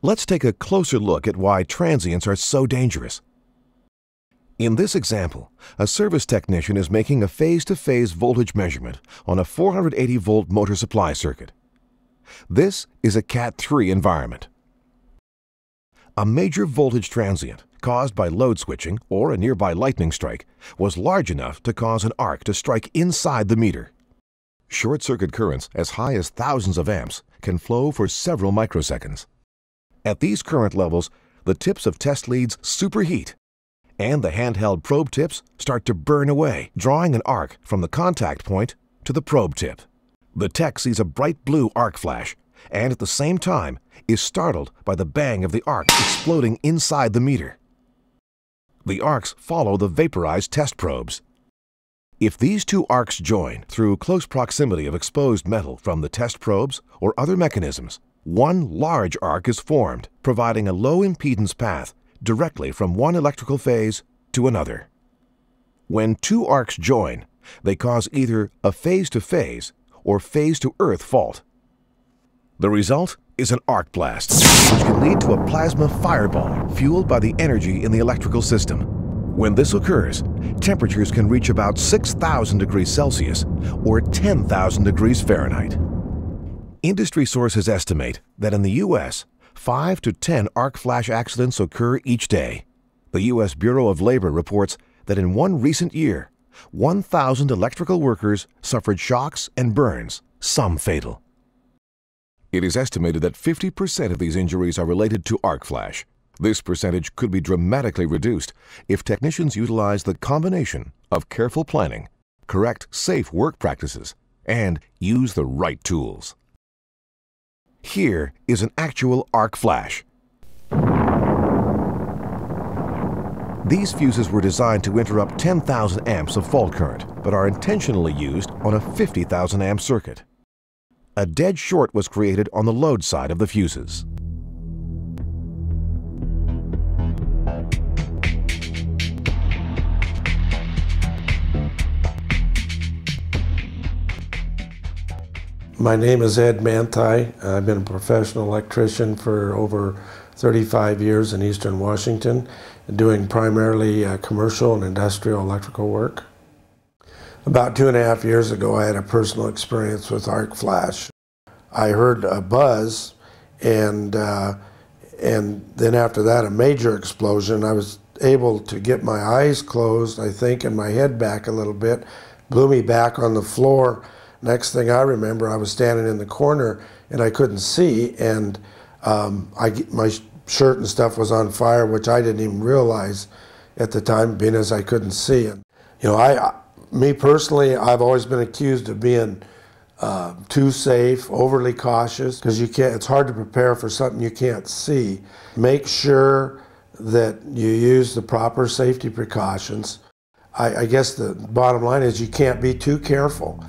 Let's take a closer look at why transients are so dangerous. In this example, a service technician is making a phase-to-phase voltage measurement on a 480-volt motor supply circuit. This is a Cat 3 environment. A major voltage transient caused by load switching or a nearby lightning strike was large enough to cause an arc to strike inside the meter. Short-circuit currents as high as thousands of amps can flow for several microseconds. At these current levels, the tips of test leads superheat, and the handheld probe tips start to burn away, drawing an arc from the contact point to the probe tip. The tech sees a bright blue arc flash, and at the same time is startled by the bang of the arc exploding inside the meter. The arcs follow the vaporized test probes. If these two arcs join through close proximity of exposed metal from the test probes or other mechanisms, one large arc is formed, providing a low impedance path directly from one electrical phase to another. When two arcs join, they cause either a phase-to-phase or phase-to-earth fault. The result is an arc blast, which can lead to a plasma fireball fueled by the energy in the electrical system. When this occurs, temperatures can reach about 6,000 degrees Celsius or 10,000 degrees Fahrenheit. Industry sources estimate that in the U.S., 5 to 10 arc flash accidents occur each day. The U.S. Bureau of Labor reports that in one recent year, 1,000 electrical workers suffered shocks and burns, some fatal. It is estimated that 50% of these injuries are related to arc flash. This percentage could be dramatically reduced if technicians utilize the combination of careful planning, correct safe work practices, and use the right tools. Here is an actual arc flash. These fuses were designed to interrupt 10,000 amps of fault current, but are intentionally used on a 50,000 amp circuit. A dead short was created on the load side of the fuses. My name is Ed Manthei. I've been a professional electrician for over 35 years in Eastern Washington, doing primarily commercial and industrial electrical work. About 2.5 years ago, I had a personal experience with arc flash. I heard a buzz, and then after that, a major explosion. I was able to get my eyes closed, I think, and my head back a little bit, blew me back on the floor. Next thing I remember, I was standing in the corner and I couldn't see, and my shirt and stuff was on fire, which I didn't even realize at the time, being as I couldn't see. And you know, me personally, I've always been accused of being too safe, overly cautious, because you can't. It's hard to prepare for something you can't see. Make sure that you use the proper safety precautions. I guess the bottom line is you can't be too careful.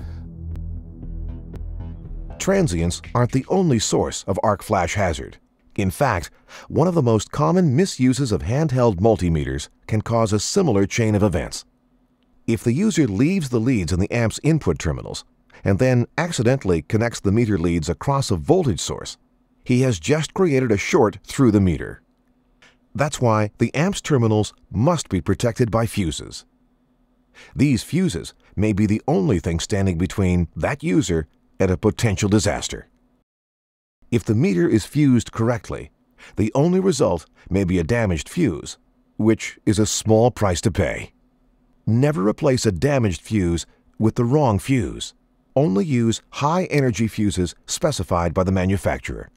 Transients aren't the only source of arc flash hazard. In fact, one of the most common misuses of handheld multimeters can cause a similar chain of events. If the user leaves the leads in the amp's input terminals and then accidentally connects the meter leads across a voltage source, he has just created a short through the meter. That's why the amp's terminals must be protected by fuses. These fuses may be the only thing standing between that user and a potential disaster. If the meter is fused correctly, the only result may be a damaged fuse, which is a small price to pay. Never replace a damaged fuse with the wrong fuse. Only use high-energy fuses specified by the manufacturer.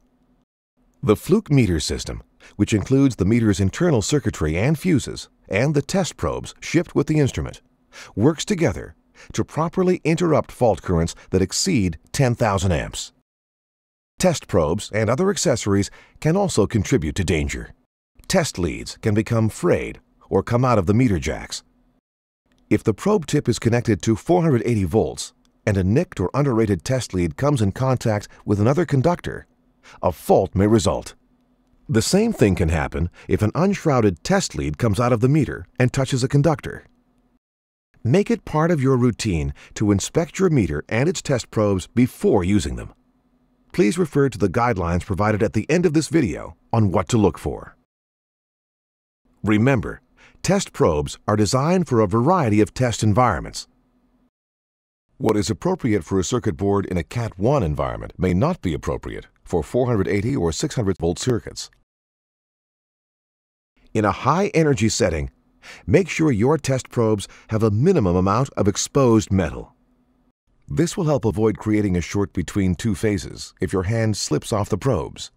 The Fluke meter system, which includes the meter's internal circuitry and fuses, and the test probes shipped with the instrument, works together to properly interrupt fault currents that exceed 10,000 amps. Test probes and other accessories can also contribute to danger. Test leads can become frayed or come out of the meter jacks. If the probe tip is connected to 480 volts and a nicked or underrated test lead comes in contact with another conductor, a fault may result. The same thing can happen if an unshrouded test lead comes out of the meter and touches a conductor. Make it part of your routine to inspect your meter and its test probes before using them. please refer to the guidelines provided at the end of this video on what to look for. Remember, test probes are designed for a variety of test environments. What is appropriate for a circuit board in a Cat 1 environment may not be appropriate for 480 or 600 volt circuits. In a high energy setting, make sure your test probes have a minimum amount of exposed metal. This will help avoid creating a short between two phases if your hand slips off the probes.